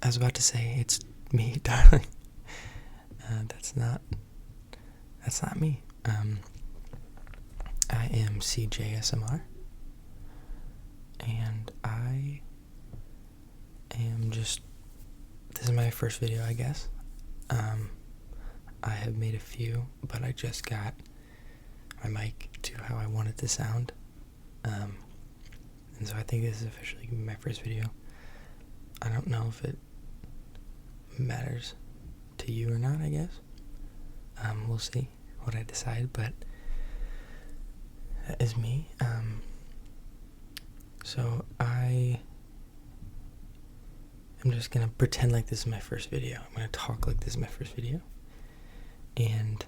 I was about to say it's me, darling. That's not me. I am CJSMR, and I am just. This is my first video, I guess. I have made a few, but I just got my mic to how I want it to sound. And so I think this is officially my first video. I don't know if it matters to you or not, I guess. We'll see what I decide, but that is me. So I am just gonna pretend like this is my first video. I'm gonna talk like this is my first video. And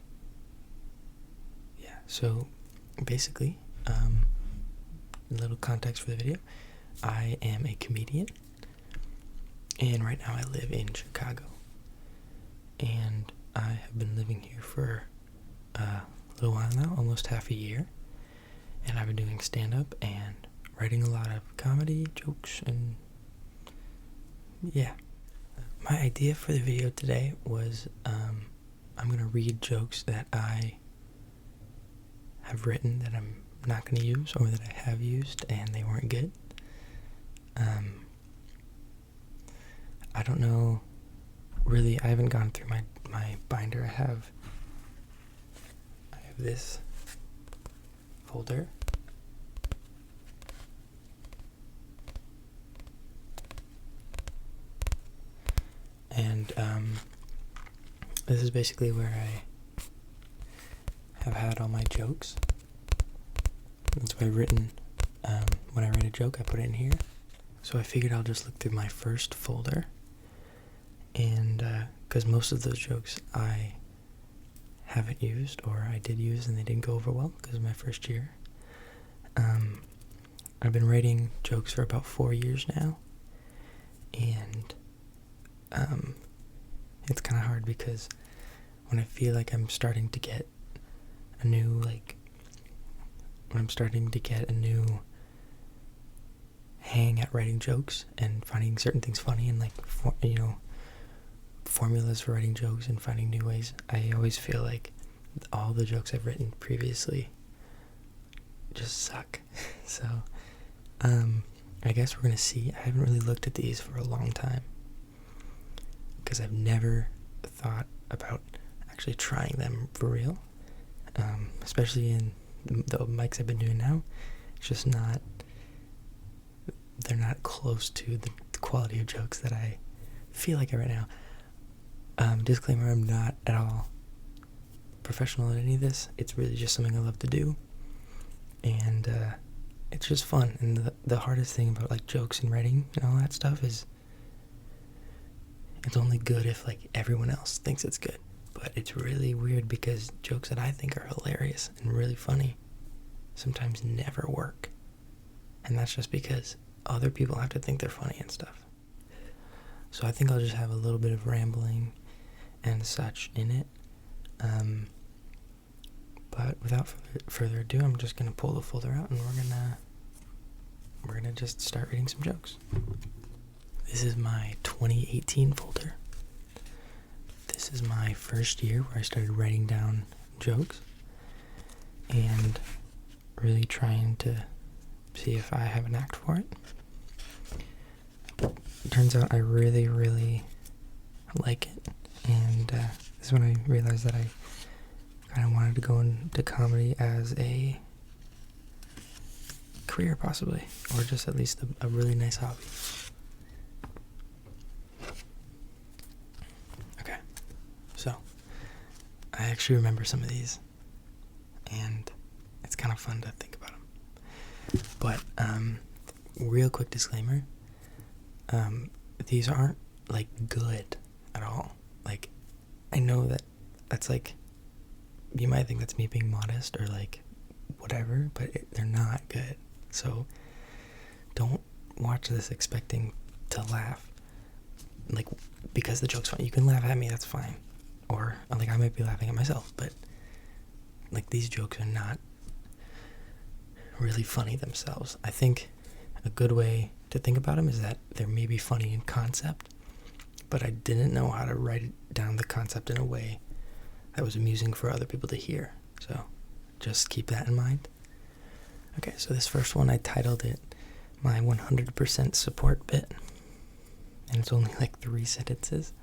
yeah, so basically, a little context for the video. I am a comedian, and right now I live in Chicago. And I have been living here for a little while now, almost half a year. And I've been doing stand-up and writing a lot of comedy, jokes, and yeah. My idea for the video today was I'm going to read jokes that I have written that I'm not going to use, or that I have used and they weren't good. I don't know, really, I haven't gone through my binder. I have this folder. And this is basically where I have had all my jokes. That's what I've written. When I write a joke, I put it in here. So I figured I'll just look through my first folder. And because most of those jokes I haven't used, or I did use and they didn't go over well because of my first year. I've been writing jokes for about 4 years now. And it's kind of hard because when I feel like I'm starting to get a new, hang at writing jokes and finding certain things funny and formulas for writing jokes and finding new ways, I always feel like all the jokes I've written previously just suck. So I guess we're gonna see. I haven't really looked at these for a long time because I've never thought about actually trying them for real, especially in the mics I've been doing now. It's just they're not close to the quality of jokes that I feel like I write now. Disclaimer, I'm not at all professional at any of this. It's really just something I love to do, and it's just fun. And the hardest thing about jokes and writing and all that stuff is it's only good if everyone else thinks it's good. But it's really weird because jokes that I think are hilarious and really funny sometimes never work, and that's just because other people have to think they're funny and stuff. So I think I'll just have a little bit of rambling and such in it. But without further ado, I'm just gonna pull the folder out and we're gonna just start reading some jokes. This is my 2018 folder. This is my first year where I started writing down jokes and really trying to see if I have a knack for it. It turns out I really, really like it, and this is when I realized that I kind of wanted to go into comedy as a career, possibly, or just at least a really nice hobby. Okay, so I actually remember some of these, and it's kind of fun to think about them. But real quick disclaimer, these aren't good at all. I know that's you might think that's me being modest or whatever, but they're not good. So don't watch this expecting to laugh, because the joke's funny. You can laugh at me, that's fine, or I might be laughing at myself, but these jokes are not really funny themselves. I think a good way to think about them is that they're maybe funny in concept, but I didn't know how to write down the concept in a way that was amusing for other people to hear. So just keep that in mind. Okay, so this first one, I titled it my 100% support bit, and it's only like 3 sentences.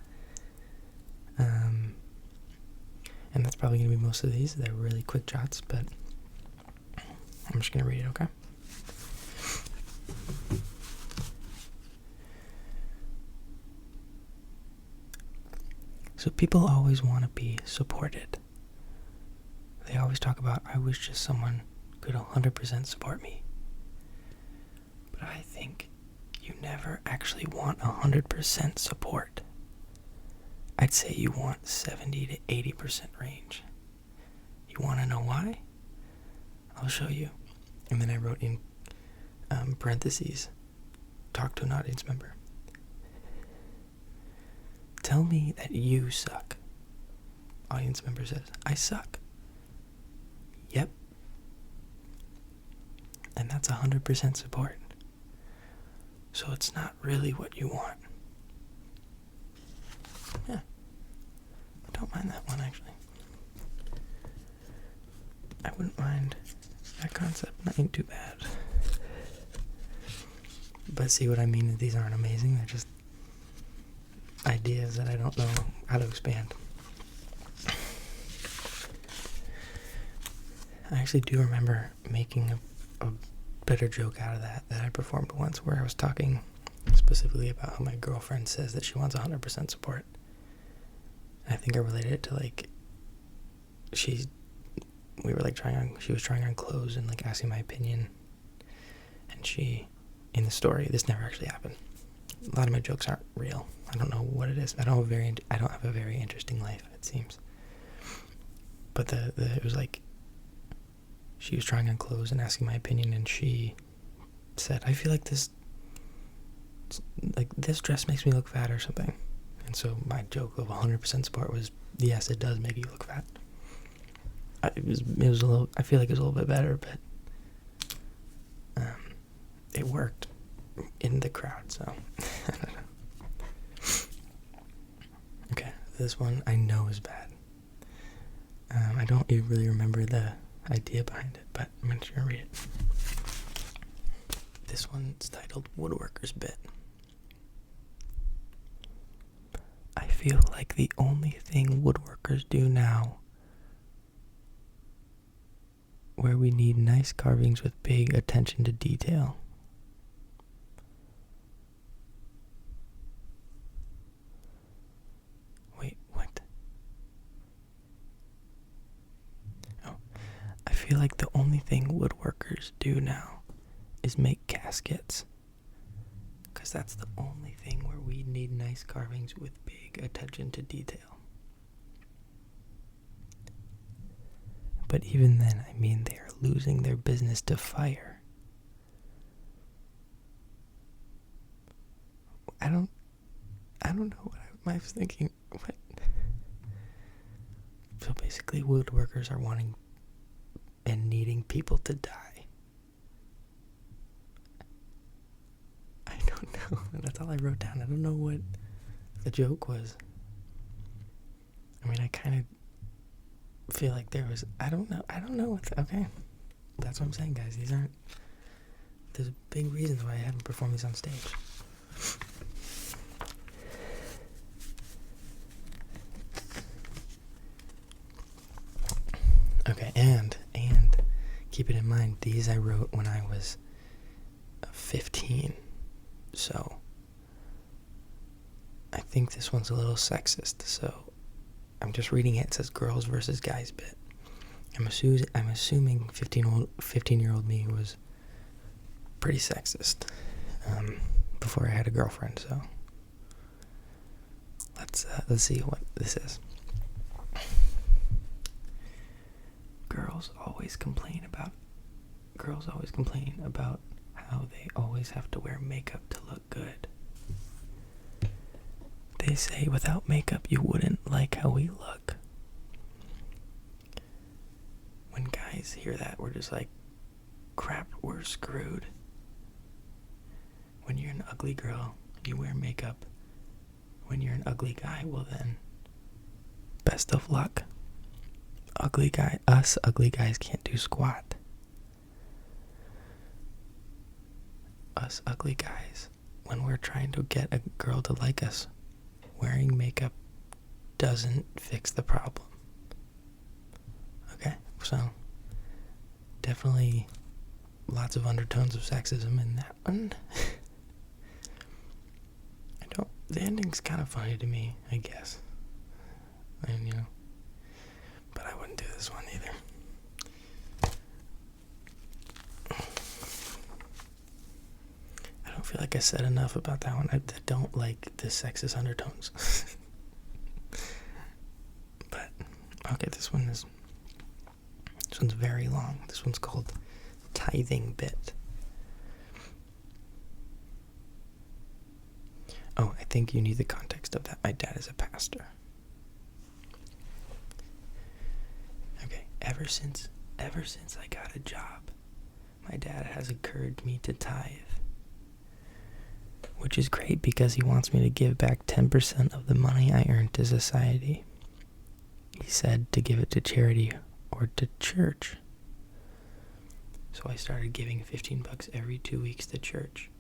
And that's probably going to be most of these. They're really quick jots, but I'm just going to read it, okay? So people always want to be supported. They always talk about, I wish just someone could 100% support me. But I think you never actually want 100% support. I'd say you want 70 to 80% range. You want to know why? I'll show you. And then I wrote in parentheses, talk to an audience member. Tell me that you suck. Audience member says, I suck. Yep. And that's 100% support. So it's not really what you want. Yeah. I don't mind that one, actually. I wouldn't mind that concept. Not ain't too bad. But see what I mean? These aren't amazing. They're just ideas that I don't know how to expand. I actually do remember making a better joke out of that I performed once, where I was talking specifically about how my girlfriend says that she wants 100% support. And I think I related it to, like, she was trying on clothes and, like, asking my opinion. And she, in the story, this never actually happened. A lot of my jokes aren't real. I don't know what it is. I don't have a very interesting life, it seems. But it was like, she was trying on clothes and asking my opinion, and she said, I feel like this dress makes me look fat or something. And so my joke of 100% support was, yes, it does make you look fat. It was a little, I feel like it was a little bit better, but it worked in the crowd, so I don't know. Okay, this one I know is bad. I don't really remember the idea behind it, but I'm just gonna read it. This one's titled Woodworker's Bit. I feel like the only thing woodworkers do now, where we need nice carvings with big attention to detail. Wait, what? Oh, I feel like the only thing woodworkers do now is make caskets. Because that's the only thing where we need nice carvings with big attention to detail. But even then, I mean, they are losing their business to fire. I don't know what I was thinking. What? So basically, woodworkers are wanting and needing people to die. I don't know. That's all I wrote down. I don't know what the joke was. I mean, I kind of feel like there was, I don't know okay. That's what I'm saying, guys. There's big reasons why I haven't performed these on stage. Okay, and keep it in mind, these I wrote when I was 15, so I think this one's a little sexist, so I'm just reading it. It says girls versus guys bit. I'm assuming 15-year-old me was pretty sexist before I had a girlfriend, so let's see what this is. Girls always complain about how they always have to wear makeup to look good. They say without makeup you wouldn't like how we look. When guys hear that, we're just like, crap, we're screwed. When you're an ugly girl, you wear makeup, when you're an ugly guy, well then, best of luck. Us ugly guys can't do squat. Us ugly guys, when we're trying to get a girl to like us, wearing makeup doesn't fix the problem. Okay? So, definitely lots of undertones of sexism in that one. The ending's kind of funny to me, I guess. And, but I wouldn't do this one either. I don't feel like I said enough about that one. I don't like the sexist undertones. But, okay, this one's very long. This one's called Tithing Bit. Oh, I think you need the context of that. My dad is a pastor. Okay, ever since I got a job, my dad has encouraged me to tithe. Which is great because he wants me to give back 10% of the money I earn to society. He said to give it to charity or to church. So I started giving $15 every 2 weeks to church,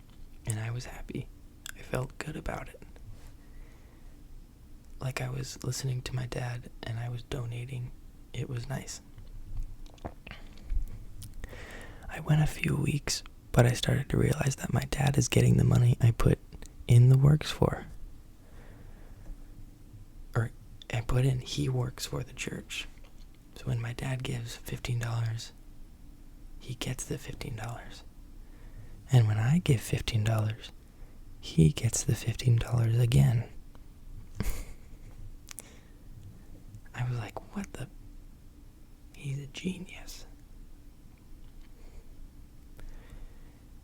and I was happy. I felt good about it. Like I was listening to my dad and I was donating. It was nice. I went a few weeks, but I started to realize that my dad is getting the money I put in the works for. Or I put in, he works for the church. So when my dad gives $15, he gets the $15. And when I give $15, he gets the $15 again. I was like, what the? He's a genius.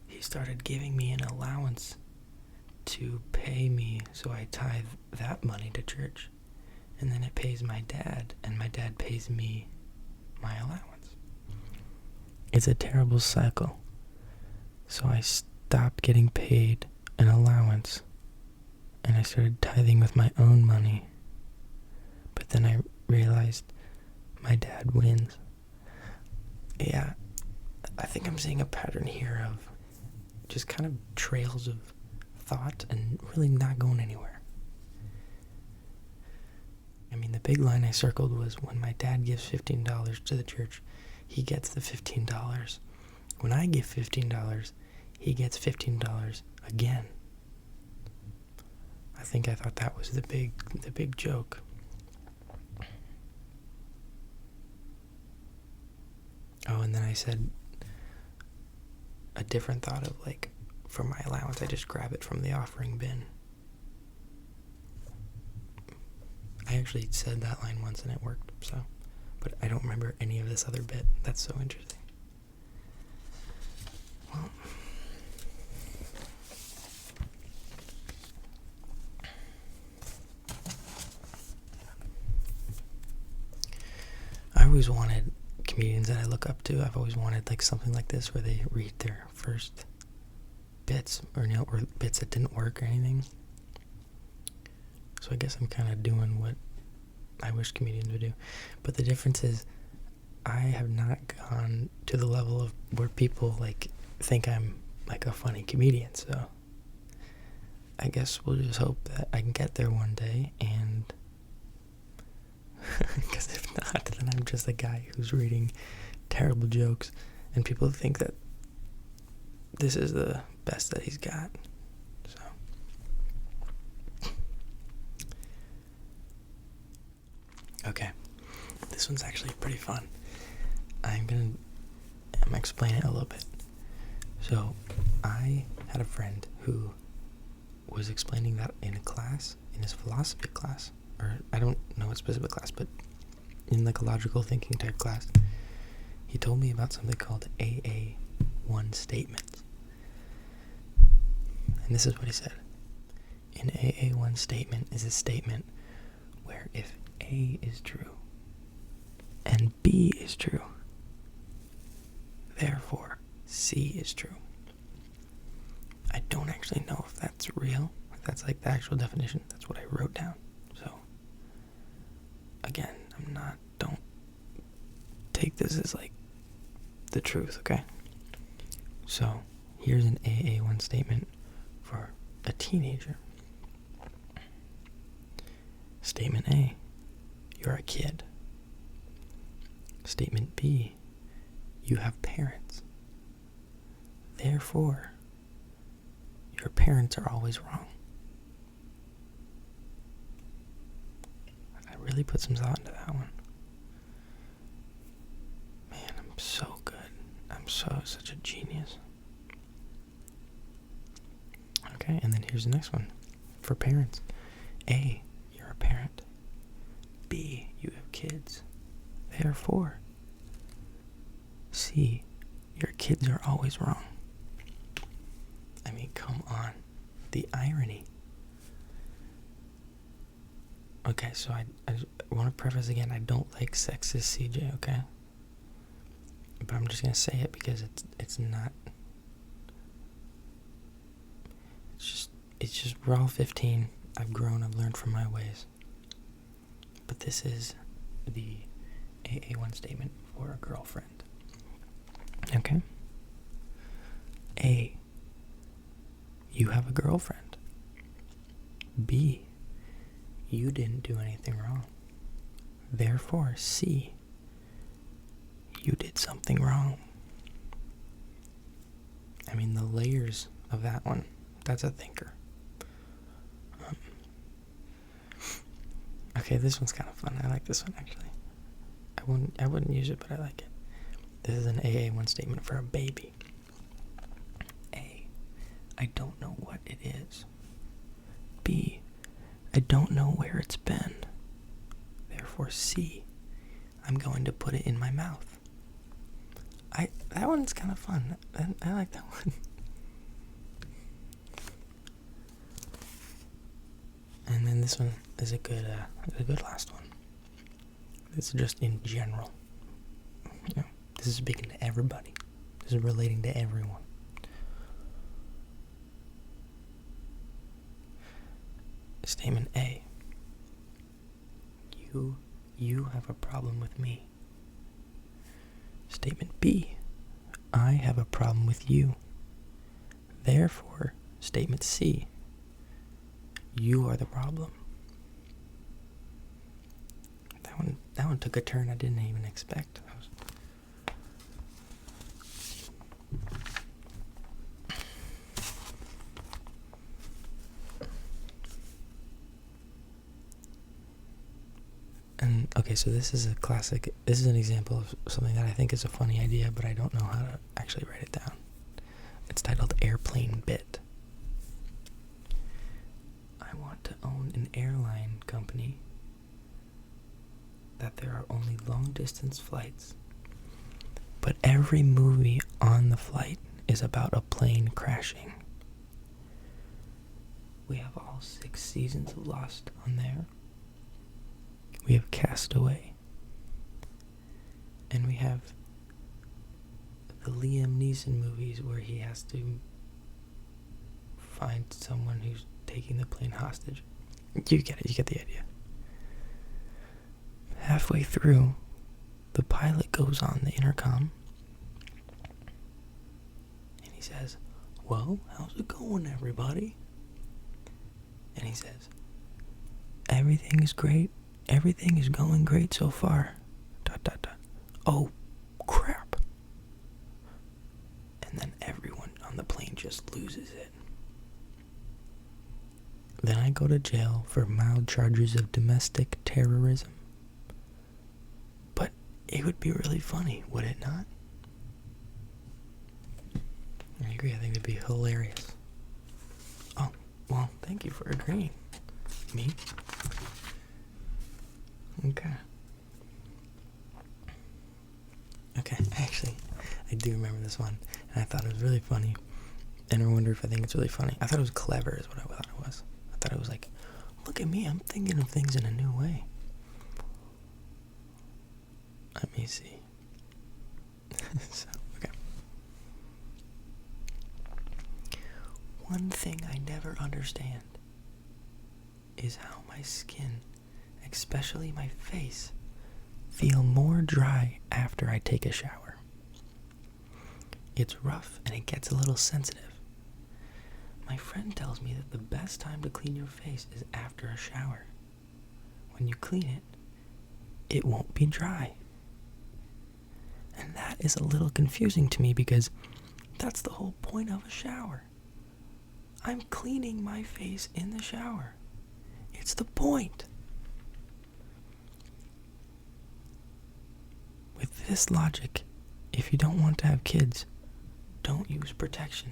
He started giving me an allowance to pay me, so I tithe that money to church. And then it pays my dad, and my dad pays me my allowance. It's a terrible cycle. So I stopped getting paid an allowance, and I started tithing with my own money. But then I realized my dad wins. Yeah, I think I'm seeing a pattern here of just kind of trails of thought and really not going anywhere. I mean, the big line I circled was when my dad gives $15 to the church, he gets the $15. When I give $15, he gets $15 again. I thought that was the big joke. Oh, and then I said a different thought of like, for my allowance, I just grab it from the offering bin. I actually said that line once and it worked, so, but I don't remember any of this other bit. That's so interesting. Well, I always wanted comedians that I look up to. I've always wanted like something like this where they read their first bits or bits that didn't work or anything. So I guess I'm kind of doing what I wish comedians would do. But the difference is I have not gone to the level of where people like think I'm like a funny comedian. So I guess we'll just hope that I can get there one day, and because if not, then I'm just a guy who's reading terrible jokes and people think that this is the best that he's got. So okay, this one's actually pretty fun. I'm gonna explain it a little bit. So I had a friend who was explaining that in a class, in his philosophy class, or I don't know what specific class, but in like a logical thinking type class, he told me about something called AA1 statements. And this is what he said. An AA1 statement is a statement where if A is true and B is true, therefore C is true. I don't actually know if that's real, if that's like the actual definition. That's That's what I wrote down. So, again, don't take this as like the truth, okay? So, here's an AA1 statement for a teenager. Statement A, you're a kid. Statement B, you have parents. Therefore, your parents are always wrong. I really put some thought into that one. Man, I'm so good. I'm such a genius. Okay, and then here's the next one. For parents. A, you're a parent. B, you have kids. Therefore, C, your kids are always wrong. I mean, come on. The irony. Okay, so I want to preface again, I don't like sexist CJ, okay? But I'm just going to say it because it's not... It's just, we're all 15. I've grown, I've learned from my ways. But this is the AA1 statement for a girlfriend. Okay? A, you have a girlfriend. B, you didn't do anything wrong. Therefore, C, you did something wrong. I mean, the layers of that one, that's a thinker. Okay, this one's kind of fun. I like this one, actually. I wouldn't use it, but I like it. This is an AA1 statement for a baby. A, I don't know what it is. B, I don't know where it's been. Therefore, C, I'm going to put it in my mouth. That one's kind of fun. I like that one. And then this one is a good last one. This is just in general. You know, this is speaking to everybody. This is relating to everyone. Statement A. You have a problem with me. Statement B. I have a problem with you. Therefore, statement C. You are the problem. That one took a turn I didn't even expect. And okay, so this is a classic. This is an example of something that I think is a funny idea, but I don't know how to actually write it down. It's titled Airplane Bit. I want to own an airline company that there are only long-distance flights, but every movie on the flight is about a plane crashing. We have all 6 seasons of Lost on there. We have Castaway. And we have the Liam Neeson movies where he has to find someone who's taking the plane hostage. You get it, you get the idea. Halfway through, the pilot goes on the intercom and he says, "Well, how's it going, everybody?" And he says, "Everything is great. Everything is going great so far. ... Oh, crap." And then everyone on the plane just loses it. Then I go to jail for mild charges of domestic terrorism. But it would be really funny, would it not? I agree, I think it'd be hilarious. Oh, well, thank you for agreeing. Me? Okay. Actually, I do remember this one, and I thought it was really funny, and I wonder if I think it's really funny. I thought it was clever is what I thought it was. I thought it was like, look at me, I'm thinking of things in a new way. Let me see. Okay. One thing I never understand is how my skin, especially my face, feel more dry after I take a shower. It's rough and it gets a little sensitive. My friend tells me that the best time to clean your face is after a shower. When you clean it, it won't be dry. And that is a little confusing to me because that's the whole point of a shower. I'm cleaning my face in the shower. It's the point. With this logic, if you don't want to have kids, don't use protection.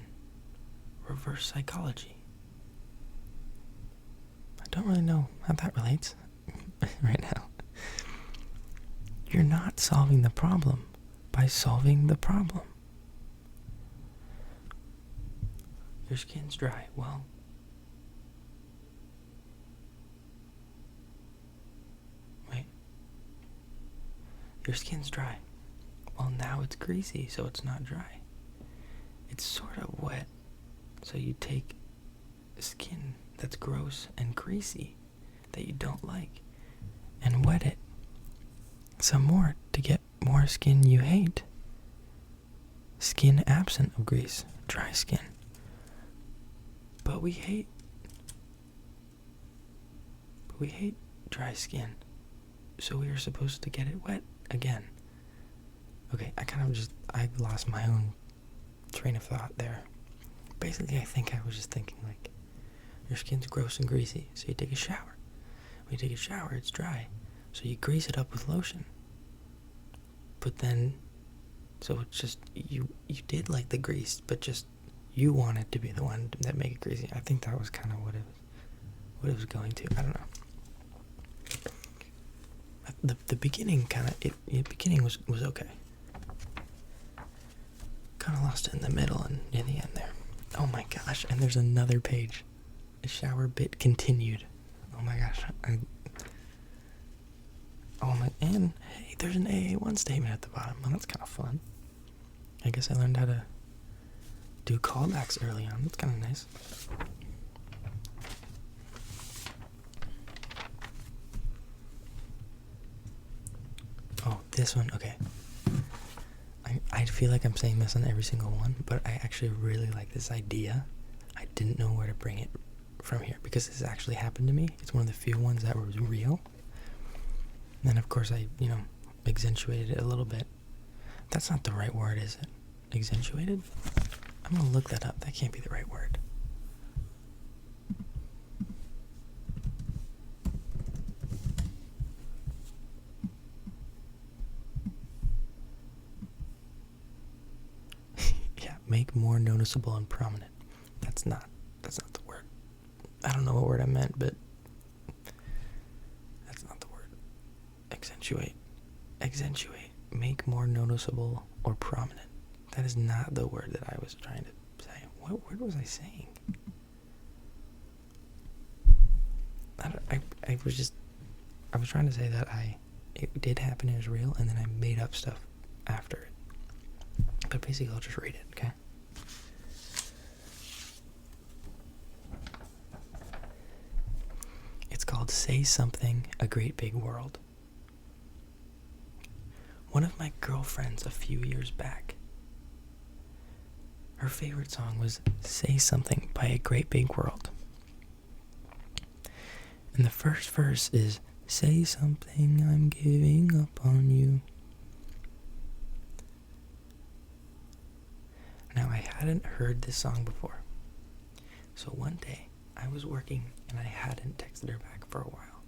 Reverse psychology. I don't really know how that relates right now. You're not solving the problem by solving the problem. Your skin's dry. Well, wait. Your skin's dry. Well, now it's greasy, so it's not dry. It's sort of wet. So you take skin that's gross and greasy that you don't like and wet it some more to get more skin you hate. Skin absent of grease, dry skin. But we hate dry skin. So we are supposed to get it wet again. Okay, I lost my own train of thought there. Basically, I think I was just thinking, like, your skin's gross and greasy, so you take a shower. When you take a shower, it's dry, so you grease it up with lotion. But then, so it's just, you did like the grease, but just, you wanted to be the one that made it greasy. I think that was kind of what it was going to. I don't know. The beginning beginning was okay. Kind of lost it in the middle and near the end there. Oh my gosh, and there's another page. A shower bit continued. Oh my gosh. And hey, there's an AA1 statement at the bottom. Well, that's kind of fun. I guess I learned how to do callbacks early on. That's kind of nice. Oh, this one, okay. I feel like I'm saying this on every single one, but I actually really like this idea. I didn't know where to bring it from here because this actually happened to me. It's one of the few ones that was real. And then, of course, I, accentuated it a little bit. That's not the right word, is it? Accentuated? I'm gonna look that up. That can't be the right word. Yeah, make more noticeable and prominent. That's not the word. I don't know what word I meant, but that's not the word. Accentuate. Make more noticeable or prominent. That is not the word that I was trying to say. What word was I saying? I was trying to say that it did happen, it was real, and then I made up stuff after it. But basically, I'll just read it, okay? It's called Say Something, A Great Big World. One of my girlfriends a few years back, her favorite song was Say Something by A Great Big World. And the first verse is, say something, I'm giving up on you. Now, I hadn't heard this song before. So one day, I was working and I hadn't texted her back for a while,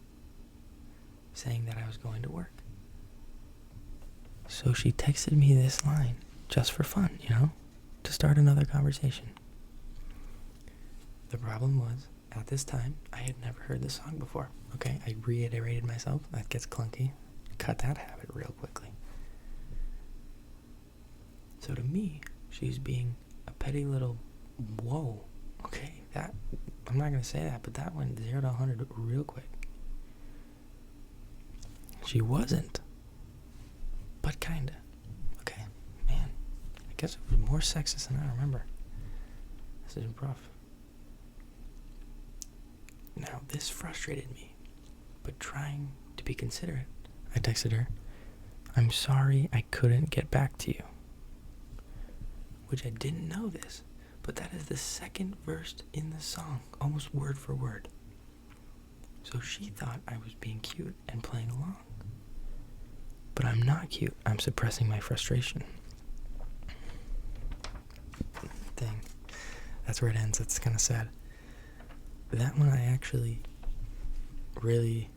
saying that I was going to work. So she texted me this line, just for fun, to start another conversation. The problem was, at this time, I had never heard this song before. Okay, I reiterated myself. That gets clunky. Cut that habit real quickly. So to me, she's being a petty little whoa. Okay, that, I'm not going to say that, but that went 0 to 100 real quick. She wasn't. But kinda. Okay, man. I guess it was more sexist than I remember. This is rough. Now, this frustrated me, but trying to be considerate, I texted her, "I'm sorry I couldn't get back to you." Which I didn't know this, but that is the second verse in the song, almost word for word. So she thought I was being cute and playing along. But I'm not cute. I'm suppressing my frustration. Dang. That's where it ends. It's kind of sad. That one I actually really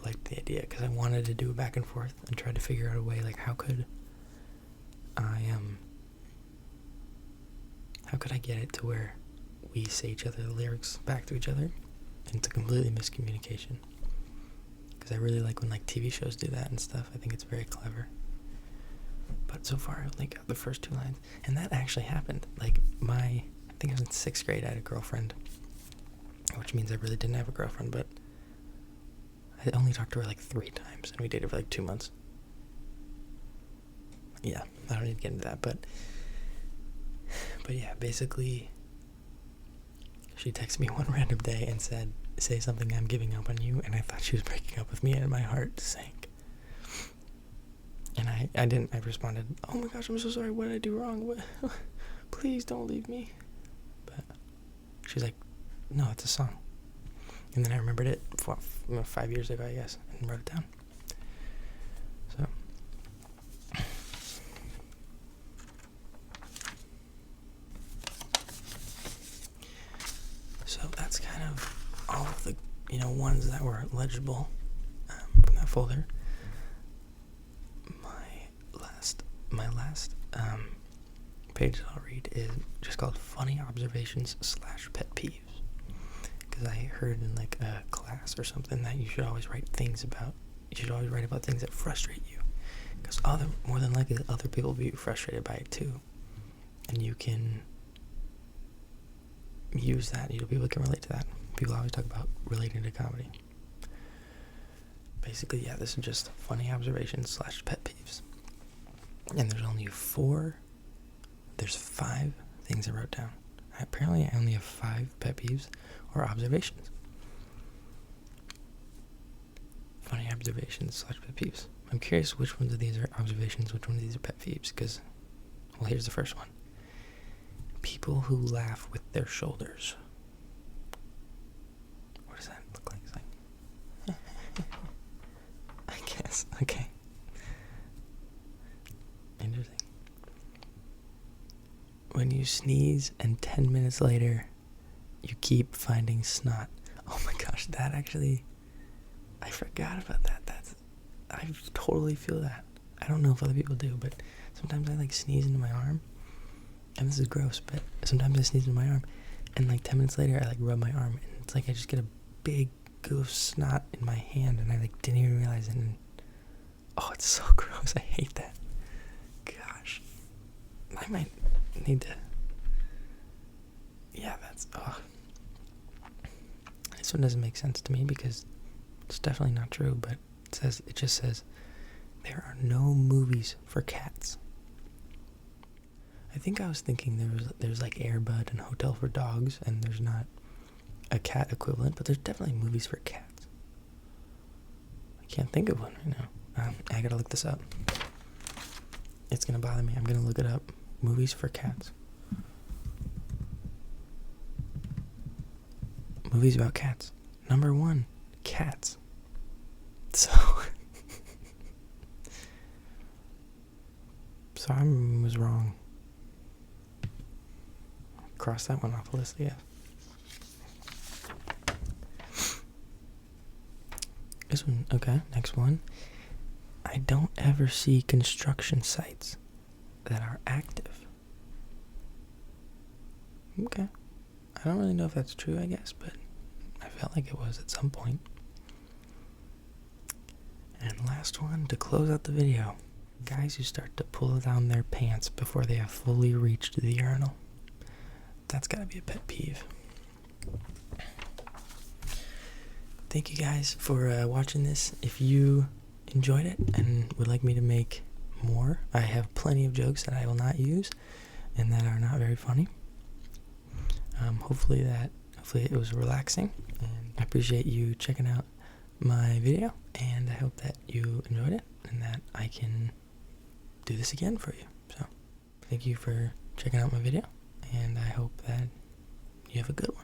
liked the idea because I wanted to do a back and forth and try to figure out a way, like, how could I get it to where we say each other the lyrics back to each other and it's a completely miscommunication. Because I really like when like TV shows do that and stuff. I think it's very clever. But so far I only got the first 2 lines, and that actually happened. Like I think I was in 6th grade, I had a girlfriend, which means I really didn't have a girlfriend, but I only talked to her like 3 times, and we dated for like 2 months. Yeah, I don't need to get into that, but yeah, basically, she texted me one random day and said, "Say something, I'm giving up on you," and I thought she was breaking up with me, and my heart sank. And I didn't. I responded, "Oh my gosh, I'm so sorry. What did I do wrong? What? Please don't leave me." But she's like, "No, it's a song." And then I remembered it 5 years ago, I guess, and wrote it down. So that's kind of all of the, ones that were legible from that folder. My last page that I'll read is just called Funny Observations / Pet Peeves. Because I heard in like a class or something that you should always write about things that frustrate you. Because more than likely other people will be frustrated by it too. And you can use that. People can relate to that. People always talk about relating to comedy. Basically, yeah, this is just funny observations / pet peeves. And there's 5 things I wrote down. Apparently, I only have 5 pet peeves or observations. Funny observations / pet peeves. I'm curious which ones of these are observations, which ones of these are pet peeves, because, well, here's the first one. People who laugh with their shoulders. What does that look like? It's like I guess. Okay. Interesting. When you sneeze and 10 minutes later you keep finding snot. Oh my gosh, that actually, I forgot about that. I totally feel that. I don't know if other people do, but sometimes I like sneeze into my arm. And this is gross, but sometimes I sneeze into my arm, and like 10 minutes later I like rub my arm, and it's like I just get a big goo of snot in my hand, and I like didn't even realize it. And oh, it's so gross. I hate that. Gosh, I might need to. Yeah, that's. Oh. This one doesn't make sense to me because it's definitely not true. But it just says there are no movies for cats. I think I was thinking there's like Air Bud and Hotel for Dogs, and there's not a cat equivalent, but there's definitely movies for cats. I can't think of one right now. I gotta look this up. It's gonna bother me. I'm gonna look it up. Movies for cats. Movies about cats. Number 1, cats. So I was wrong. Cross that one off the list, yeah. This one, okay, next one. I don't ever see construction sites that are active. Okay. I don't really know if that's true, I guess, but I felt like it was at some point. And last one, to close out the video. Guys who start to pull down their pants before they have fully reached the urinal. That's gotta be a pet peeve. Thank you guys for watching this. If you enjoyed it and would like me to make more, I have plenty of jokes that I will not use and that are not very funny. Hopefully hopefully it was relaxing, and I appreciate you checking out my video, and I hope that you enjoyed it and that I can do this again for you. So thank you for checking out my video, and I hope that you have a good one.